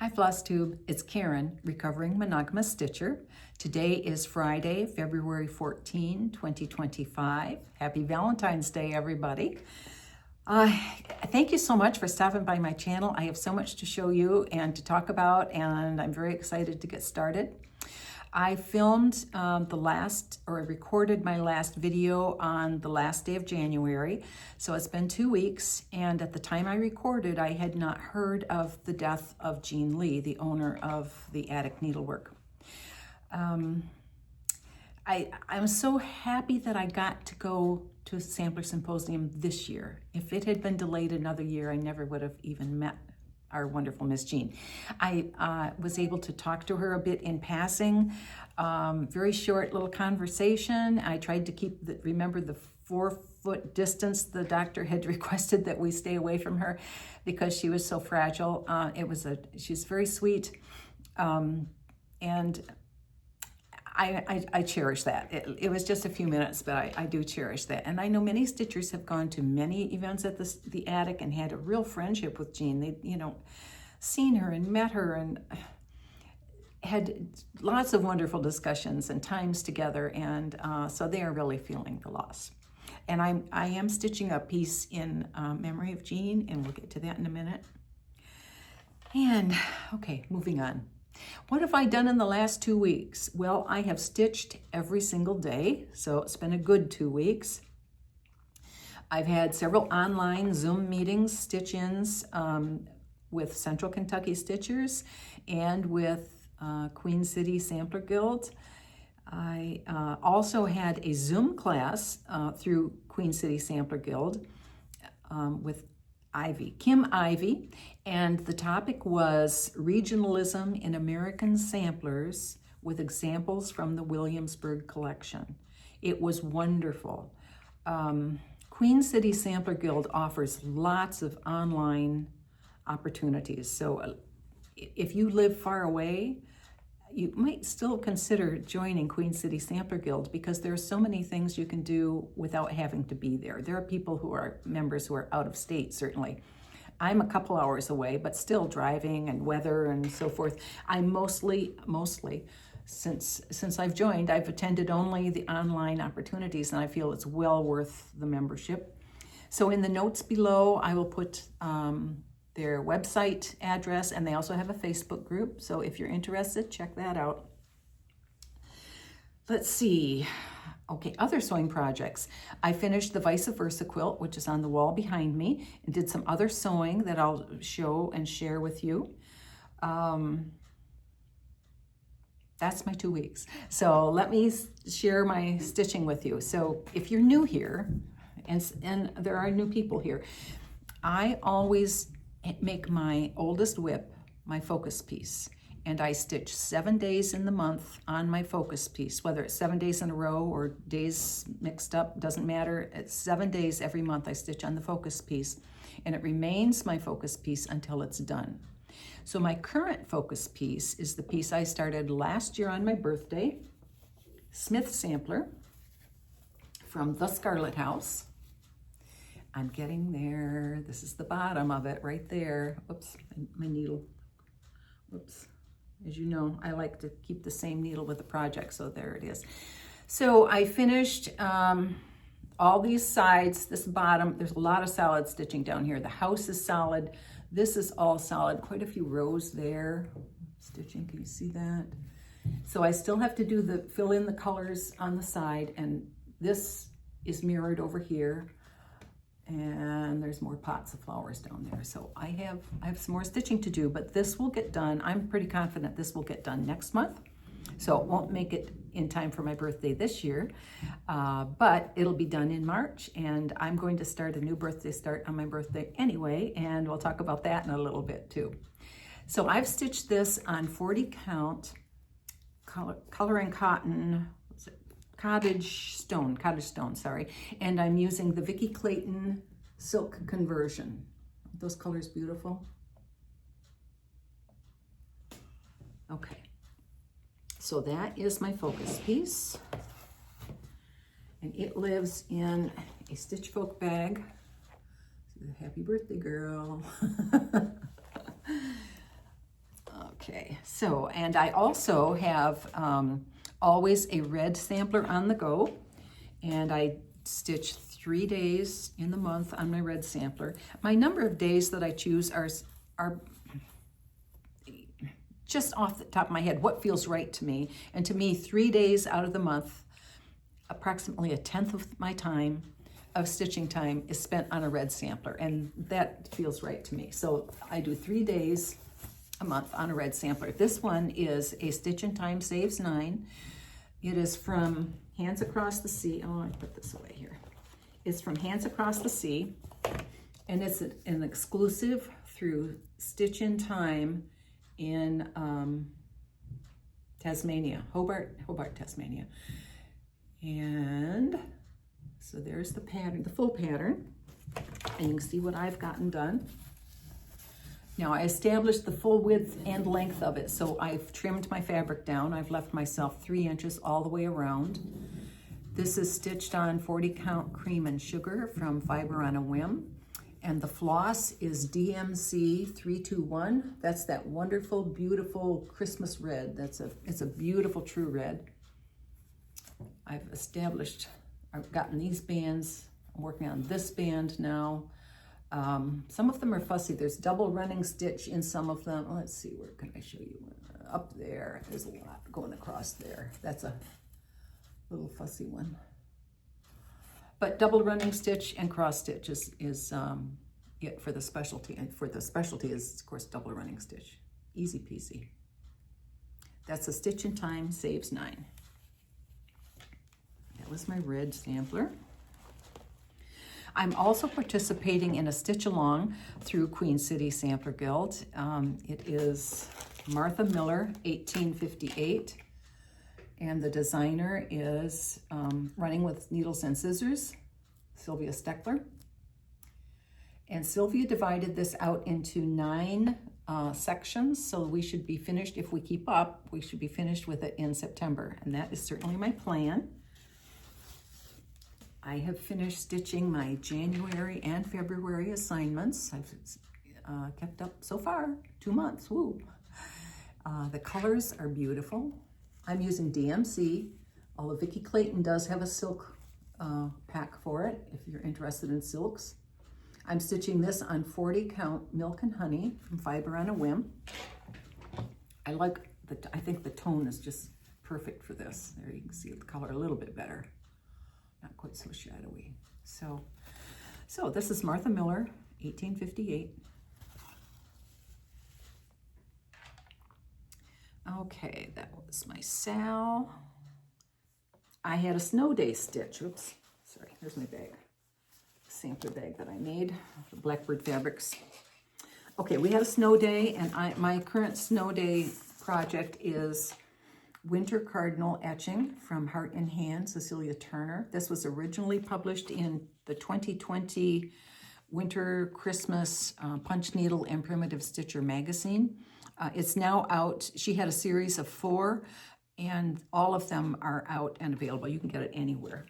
Hi Flosstube, it's Karen, recovering monogamous stitcher. Today is Friday, February 14, 2025. Happy Valentine's Day, everybody. Thank you so much for stopping by my channel. I have so much to show you and to talk about, and I'm very excited to get started. I filmed recorded my last video on the last day of January. So it's been 2 weeks, and at the time I recorded, I had not heard of the death of Jean Lee, the owner of the Attic Needlework. I'm so happy that I got to go to a sampler symposium this year. If it had been delayed another year, I never would have even met our wonderful Miss Jean. I was able to talk to her a bit in passing, very short little conversation. I tried to remember the 4-foot distance the doctor had requested that we stay away from her because she was so fragile. She's very sweet, and I cherish that. It was just a few minutes, but I do cherish that. And I know many stitchers have gone to many events at the Attic and had a real friendship with Jean. They, seen her and met her and had lots of wonderful discussions and times together. And so they are really feeling the loss. And I am stitching a piece in memory of Jean, and we'll get to that in a minute. And okay, moving on. What have I done in the last 2 weeks? Well, I have stitched every single day, so it's been a good 2 weeks. I've had several online Zoom meetings, stitch-ins with Central Kentucky Stitchers and with Queen City Sampler Guild. I also had a Zoom class through Queen City Sampler Guild with Kim Ivy, and the topic was regionalism in American samplers with examples from the Williamsburg collection. It was wonderful. Queen City Sampler Guild offers lots of online opportunities. So if you live far away, you might still consider joining Queen City Sampler Guild because there are so many things you can do without having to be there. There are people who are members who are out of state, certainly. I'm a couple hours away, but still driving and weather and so forth. I mostly, since I've joined, I've attended only the online opportunities, and I feel it's well worth the membership. So in the notes below, I will put their website address, and they also have a Facebook group. So if you're interested, check that out. Let's see. Okay, other sewing projects. I finished the vice versa quilt, which is on the wall behind me, and did some other sewing that I'll show and share with you. That's my 2 weeks. So let me share my stitching with you. So if you're new here, and there are new people here, I always make my oldest whip my focus piece, and I stitch 7 days in the month on my focus piece, whether it's 7 days in a row or days mixed up, doesn't matter. It's 7 days every month I stitch on the focus piece, and it remains my focus piece until it's done. So my current focus piece is the piece I started last year on my birthday, Smith Sampler from the Scarlett House. I'm getting there. This is the bottom of it right there. Oops, my needle. Oops. As you know, I like to keep the same needle with the project, so there it is. So I finished all these sides, this bottom. There's a lot of solid stitching down here. The house is solid. This is all solid. Quite a few rows there. Stitching, can you see that? So I still have to fill in the colors on the side, and this is mirrored over here. And there's more pots of flowers down there. So I have some more stitching to do, but this will get done. I'm pretty confident this will get done next month. So it won't make it in time for my birthday this year, but it'll be done in March, and I'm going to start a new birthday start on my birthday anyway, and we'll talk about that in a little bit too. So I've stitched this on 40 count color and cotton, Cottage stone, sorry. And I'm using the Vicky Clayton silk conversion. Aren't those colors beautiful? Okay, so that is my focus piece. And it lives in a Stitch Folk bag. Happy birthday, girl. Okay, so, and I also have always a red sampler on the go, and I stitch 3 days in the month on my red sampler. My number of days that I choose are just off the top of my head, what feels right to me. And to me, 3 days out of the month, approximately 1/10 of my time of stitching time is spent on a red sampler, and that feels right to me. So I do 3 days a month on a red sampler. This one is a Stitch in Time Saves 9. It is from Hands Across the Sea. Oh, I put this away here. It's from Hands Across the Sea, and it's an exclusive through Stitch in Time in Tasmania, Hobart, Tasmania. And so there's the pattern, the full pattern, and you can see what I've gotten done. Now I established the full width and length of it, so I've trimmed my fabric down. I've left myself 3 inches all the way around. This is stitched on 40 count Cream and Sugar from Murano Whim. And the floss is DMC 321. That's that wonderful, beautiful Christmas red. It's a beautiful true red. I've gotten these bands. I'm working on this band now. Some of them are fussy. There's double running stitch in some of them. Let's see, where can I show you? Up there, there's a lot going across there. That's a little fussy one. But double running stitch and cross stitch is it for the specialty. And for the specialty is, of course, double running stitch. Easy peasy. That's a Stitch in Time Saves 9. That was my red sampler. I'm also participating in a stitch along through Queen City Sampler Guild. It is Martha Miller, 1858. And the designer is Running with Needles and Scissors, Sylvia Steckler. And Sylvia divided this out into 9 sections, so we should be finished, if we keep up, we should be finished with it in September. And that is certainly my plan. I have finished stitching my January and February assignments. I've kept up so far, 2 months, woo. The colors are beautiful. I'm using DMC, although Vicky Clayton does have a silk pack for it, if you're interested in silks. I'm stitching this on 40 count Milk and Honey from Murano Whim. I think the tone is just perfect for this. There you can see the color a little bit better. Not quite so shadowy. So this is Martha Miller, 1858. Okay, that was my Sal. I had a snow day stitch. Oops, sorry, here's my bag. Sampler bag that I made, the Blackbird Fabrics. Okay, we had a snow day, and my current snow day project is Winter Cardinal Etching from Heart in Hand, Cecilia Turner. This was originally published in the 2020 Winter Christmas Punch Needle and Primitive Stitcher magazine. It's now out. She had a series of 4, and all of them are out and available. You can get it anywhere.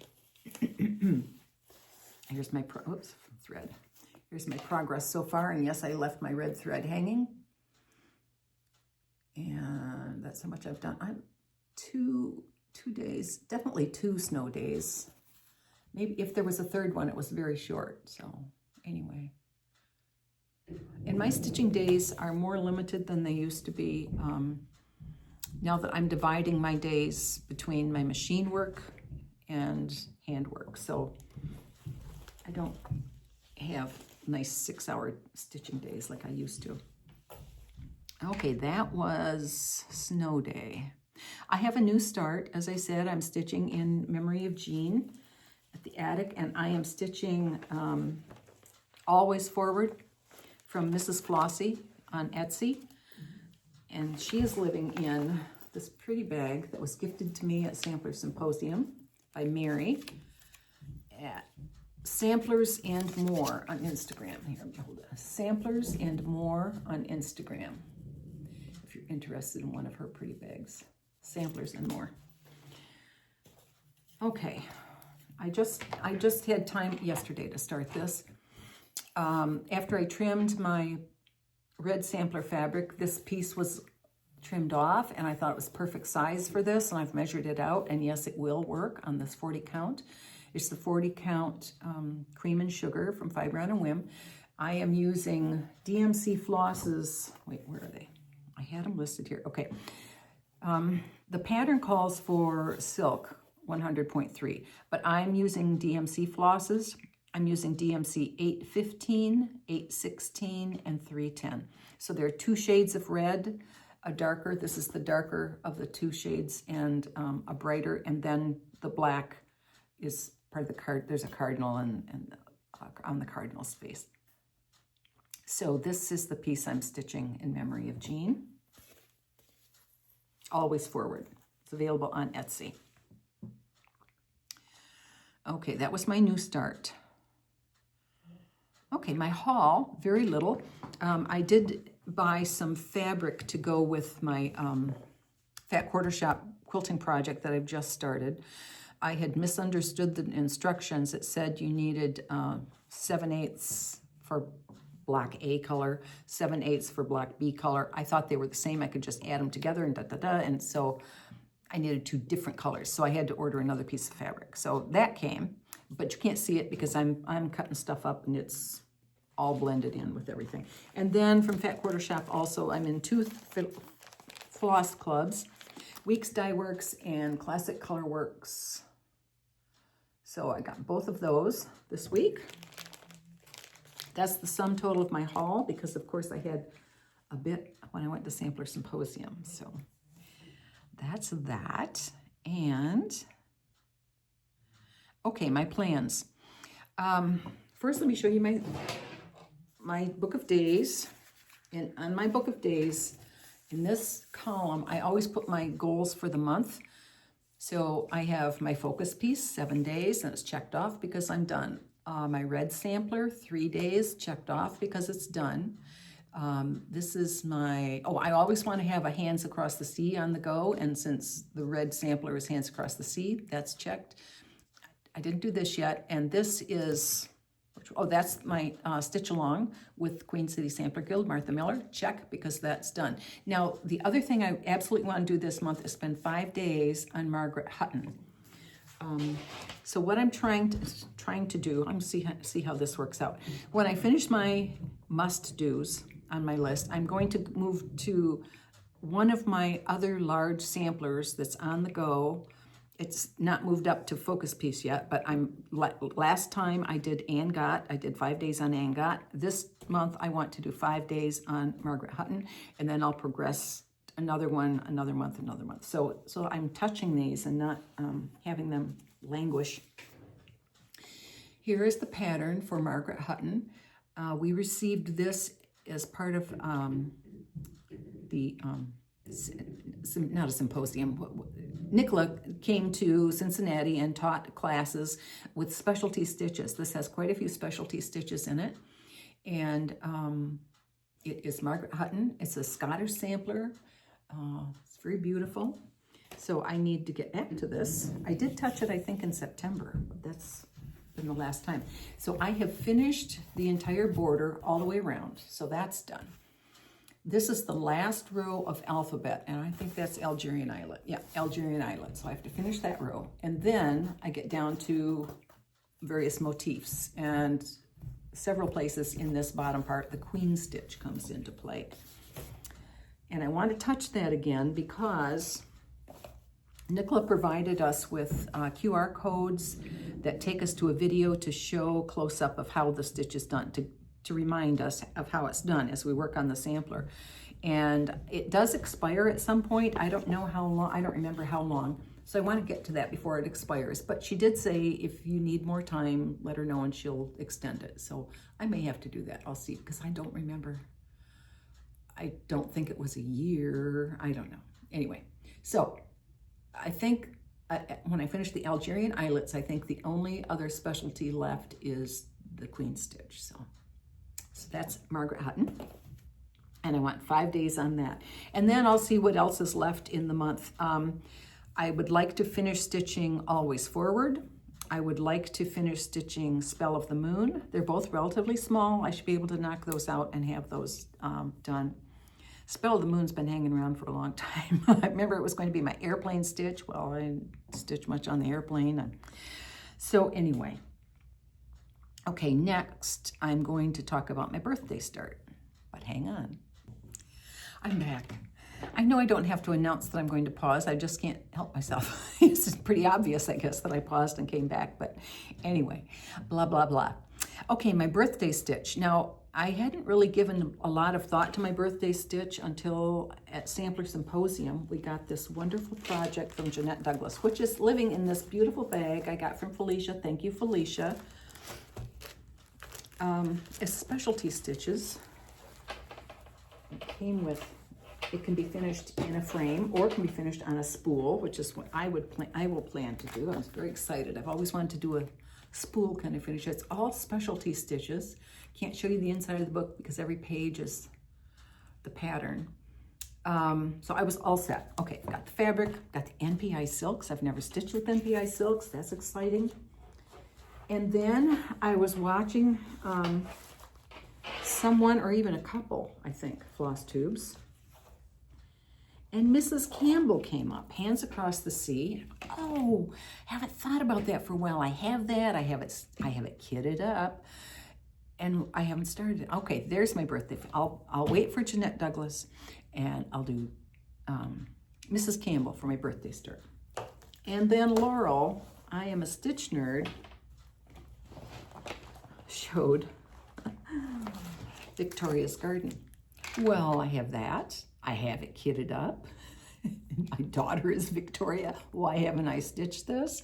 Here's my thread. Here's my progress so far, and yes, I left my red thread hanging. And that's how much I've done. I'm 2 days, definitely 2 snow days. Maybe if there was a third one, it was very short. So anyway. And my stitching days are more limited than they used to be. Now that I'm dividing my days between my machine work and handwork. So I don't have nice 6-hour stitching days like I used to. Okay, that was snow day. I have a new start. As I said, I'm stitching in memory of Jean at the attic, and I am stitching Always Forward from Mrs. Flossy on Etsy. And she is living in this pretty bag that was gifted to me at Sampler Symposium by Mary at Samplers and More on Instagram. Here, let me hold it. Samplers and More on Instagram. If you're interested in one of her pretty bags. Samplers and More. Okay, I just had time yesterday to start this. After I trimmed my red sampler fabric, this piece was trimmed off, and I thought it was perfect size for this, and I've measured it out, and yes, it will work on this 40 count. It's the 40 count cream and sugar from Murano and Whim. I am using DMC flosses. Wait, where are they? I had them listed here. Okay. The pattern calls for silk 100.3, but I'm using DMC flosses. I'm using DMC 815, 816, and 310. So there are 2 shades of red, a darker, this is the darker of the 2 shades, and a brighter, and then the black is part of the card. There's a cardinal and on the cardinal space. So this is the piece I'm stitching in memory of Jean. Always forward. It's available on Etsy. Okay, that was my new start. Okay, my haul, very little. I did buy some fabric to go with my Fat Quarter Shop quilting project that I've just started. I had misunderstood the instructions. It said you needed 7/8 for block A color, 7/8 for block B color. I thought they were the same. I could just add them together and and so I needed 2 different colors. So I had to order another piece of fabric. So that came, but you can't see it because I'm cutting stuff up and it's all blended in with everything. And then from Fat Quarter Shop also, I'm in 2 floss clubs, Weeks Dye Works and Classic Color Works. So I got both of those this week. That's the sum total of my haul because of course I had a bit when I went to Sampler Symposium. So that's that. And okay, my plans. First, let me show you my book of days. And on my book of days, in this column, I always put my goals for the month. So I have my focus piece, 7 days, and it's checked off because I'm done. My red sampler, 3 days, checked off because it's done. This is my, I always want to have a Hands Across the Sea on the go, and since the red sampler is Hands Across the Sea, that's checked. I didn't do this yet, and this is, that's my Stitch Along with Queen City Sampler Guild, Martha Miller, check, because that's done. Now, the other thing I absolutely want to do this month is spend 5 days on Margaret Hutton. So what I'm trying to do, I'm gonna see how this works out. When I finish my must-dos on my list, I'm going to move to one of my other large samplers that's on the go. It's not moved up to focus piece yet, but last time I did Anne Gott. I did 5 days on Anne Gott. This month I want to do 5 days on Margaret Hutton, and then I'll progress another one, another month. So I'm touching these and not having them languish. Here is the pattern for Margaret Hutton. We received this as part of not a symposium. Nicola came to Cincinnati and taught classes with specialty stitches. This has quite a few specialty stitches in it. And it is Margaret Hutton. It's a Scottish sampler. It's very beautiful. So I need to get back to this. I did touch it, I think, in September. That's been the last time. So I have finished the entire border all the way around. So that's done. This is the last row of alphabet, and I think that's Algerian Eyelet. Yeah, Algerian Eyelet. So I have to finish that row. And then I get down to various motifs. And several places in this bottom part, the queen stitch comes into play. And I want to touch that again because Nicola provided us with QR codes that take us to a video to show close-up of how the stitch is done, to remind us of how it's done as we work on the sampler. And it does expire at some point. I don't know how long, I don't remember how long. So I want to get to that before it expires. But she did say if you need more time, let her know and she'll extend it. So I may have to do that. I'll see, because I don't remember. I don't think it was a year. I don't know. Anyway, so I think when I finish the Algerian eyelets, I think the only other specialty left is the queen stitch. So that's Margaret Hutton. And I want 5 days on that. And then I'll see what else is left in the month. I would like to finish stitching Always Forward. I would like to finish stitching Spell of the Moon. They're both relatively small. I should be able to knock those out and have those done. Spell of the Moon's been hanging around for a long time. I remember it was going to be my airplane stitch. Well, I didn't stitch much on the airplane. So anyway, okay, next I'm going to talk about my birthday start. But hang on. I'm back. I know I don't have to announce that I'm going to pause. I just can't help myself. It's pretty obvious, I guess, that I paused and came back. But anyway, blah, blah, blah. Okay, my birthday stitch. Now, I hadn't really given a lot of thought to my birthday stitch until at Sampler Symposium, we got this wonderful project from Jeanette Douglas, which is living in this beautiful bag I got from Felicia. Thank you, Felicia. It's specialty stitches. It came with, it can be finished in a frame or it can be finished on a spool, which is what I will plan to do. I was very excited. I've always wanted to do a spool kind of finish. It's all specialty stitches. Can't show you the inside of the book because every page is the pattern. So I was all set. Okay, got the fabric, got the NPI silks. I've never stitched with NPI silks. That's exciting. And then I was watching someone, or even a couple, I think, Flosstubes. And Mrs. Campbell came up, Hands Across the Sea. Oh, haven't thought about that for a while. I have that. I have it kitted up, and I haven't started it. Okay, there's my birthday. I'll wait for Jeanette Douglas, and I'll do Mrs. Campbell for my birthday start. And then Laurel, I am a stitch nerd, showed Victoria's Garden. Well, I have that. I have it kitted up. My daughter is Victoria. Why haven't I stitched this?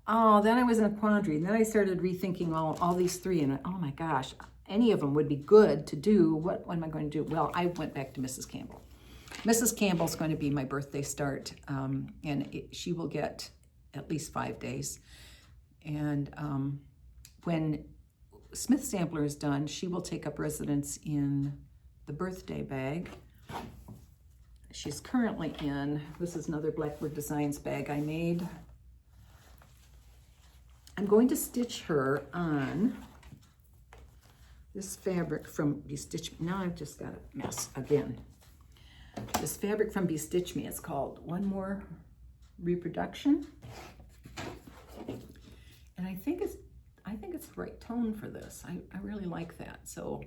Oh, then I was in a quandary. Then I started rethinking all these three, and oh my gosh, any of them would be good to do. What am I going to do? Well, I went back to Mrs. Campbell. Mrs. Campbell's going to be my birthday start, and she will get at least 5 days. And when Smith Sampler is done, she will take up residence in the birthday bag. She's currently in, this is another Blackbird Designs bag I made. I'm going to stitch her on this fabric from Bestitch. Now I've just got a mess again. This fabric from Bestitch Me. It's called One More Reproduction. And I think it's the right tone for this. I really like that. So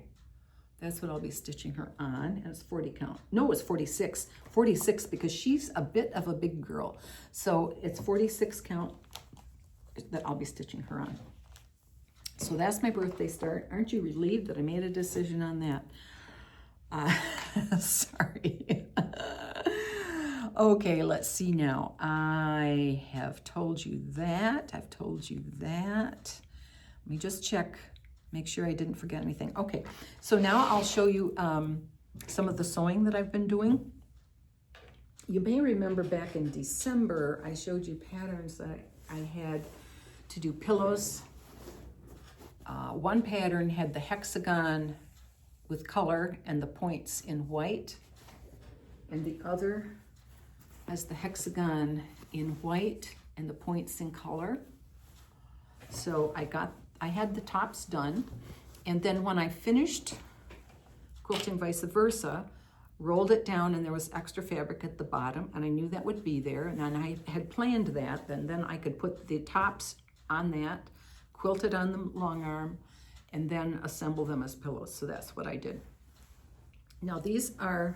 that's what I'll be stitching her on. And it's 40 count. No, it's 46. 46 because she's a bit of a big girl. So it's 46 count that I'll be stitching her on. So that's my birthday start. Aren't you relieved that I made a decision on that? Sorry. Okay, let's see now. I have told you that. I've told you that. Let me just check. Make sure I didn't forget anything. Okay, so now I'll show you some of the sewing that I've been doing. You may remember back in December, I showed you patterns that I had to do pillows. One pattern had the hexagon with color and the points in white, and the other has the hexagon in white and the points in color. So I had the tops done, and then when I finished quilting vice versa, rolled it down, and there was extra fabric at the bottom, and I knew that would be there, and then I had planned that, and then I could put the tops on that, quilt it on the long arm, and then assemble them as pillows. So that's what I did. Now these are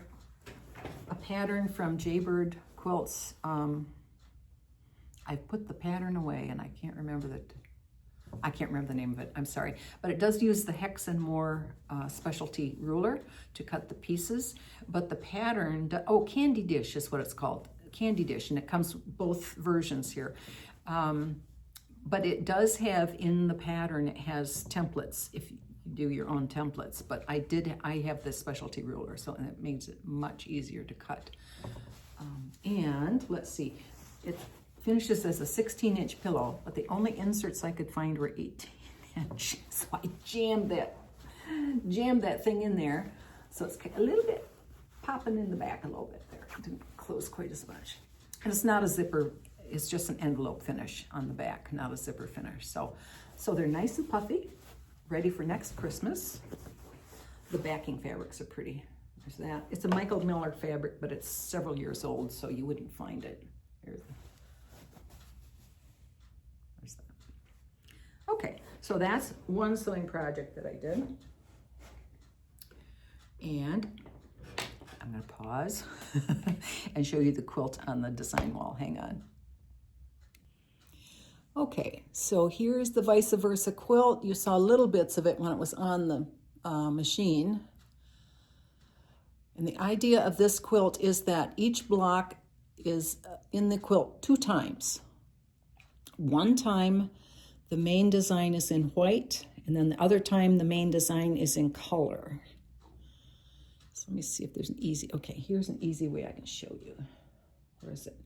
a pattern from Jaybird Quilts. I put the pattern away, and I can't remember the name of it, I'm sorry. But it does use the Hex and More specialty ruler to cut the pieces. But the pattern, Candy Dish is what it's called, Candy Dish, and it comes both versions here. But it does have in the pattern, it has templates if you do your own templates. But I have this specialty ruler, so it makes it much easier to cut. And let's see, it finishes as a 16-inch pillow, but the only inserts I could find were 18-inch. So I jammed that thing in there. So it's a little bit popping in the back a little bit there. It didn't close quite as much. And it's not a zipper, it's just an envelope finish on the back, not a zipper finish. So they're nice and puffy, ready for next Christmas. The backing fabrics are pretty There's that. It's a Michael Miller fabric, but it's several years old, so you wouldn't find it. There's that. Okay, so that's one sewing project that I did. And I'm going to pause and show you the quilt on the design wall. Hang on. Okay, so here's the vice versa quilt. You saw little bits of it when it was on the machine. And the idea of this quilt is that each block is in the quilt 2 times. One time the main design is in white, and then the other time the main design is in color. So let me see if there's an easy, okay, here's an easy way I can show you. Where is it?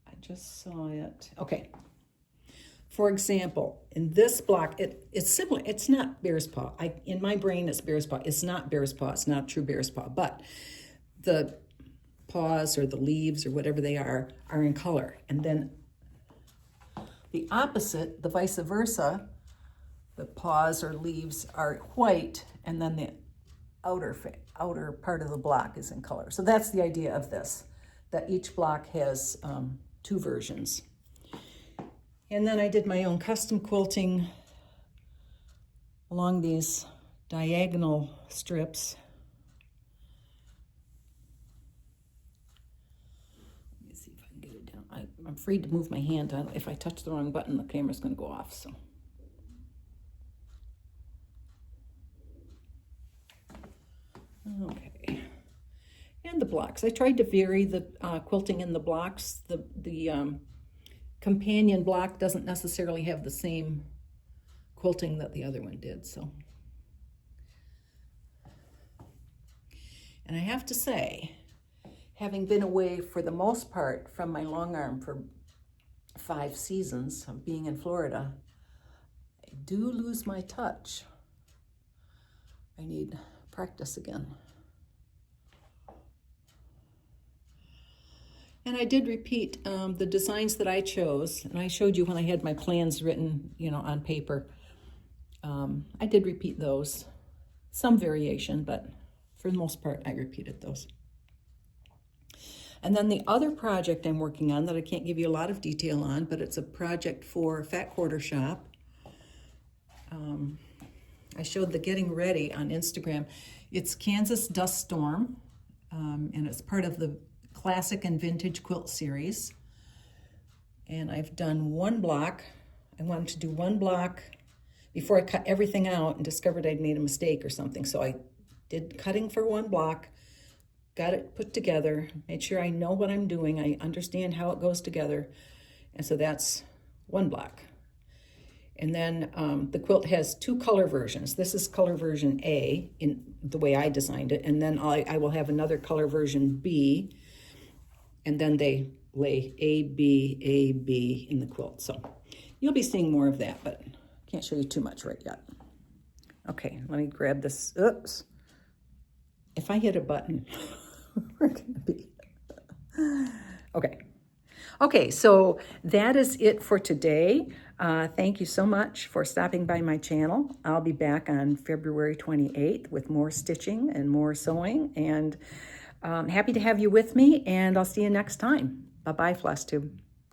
I just saw it. Okay. For example, in this block, it's similar. It's not bear's paw. In my brain, it's bear's paw. It's not bear's paw. It's not true bear's paw. But the paws or the leaves or whatever they are in color. And then the opposite, the vice versa, the paws or leaves are white, and then the outer part of the block is in color. So that's the idea of this, that each block has 2 versions. And then I did my own custom quilting along these diagonal strips. Let me see if I can get it down. I'm afraid to move my hand on. If I touch the wrong button, the camera's going to go off. So. Okay. And the blocks. I tried to vary the quilting in the blocks. The companion block doesn't necessarily have the same quilting that the other one did, so. And I have to say, having been away for the most part from my long arm for 5 seasons of being in Florida, I do lose my touch. I need practice again. And I did repeat the designs that I chose, and I showed you when I had my plans written, on paper. I did repeat those, some variation, but for the most part, I repeated those. And then the other project I'm working on that I can't give you a lot of detail on, but it's a project for Fat Quarter Shop. I showed the getting ready on Instagram. It's Kansas Dust Storm, and it's part of the Classic and Vintage Quilt series. And I've done 1 block. I wanted to do 1 block before I cut everything out and discovered I'd made a mistake or something. So I did cutting for 1 block, got it put together, made sure I know what I'm doing, I understand how it goes together. And so that's 1 block. And then the quilt has 2 color versions. This is color version A in the way I designed it. And then I will have another color version B. And then they lay A, B in the quilt. So you'll be seeing more of that, but can't show you too much right yet. Okay, let me grab this. Oops. If I hit a button, we're gonna be. Okay, so that is it for today. Thank you so much for stopping by my channel. I'll be back on February 28th with more stitching and more sewing, and happy to have you with me, and I'll see you next time. Bye-bye, Flosstube.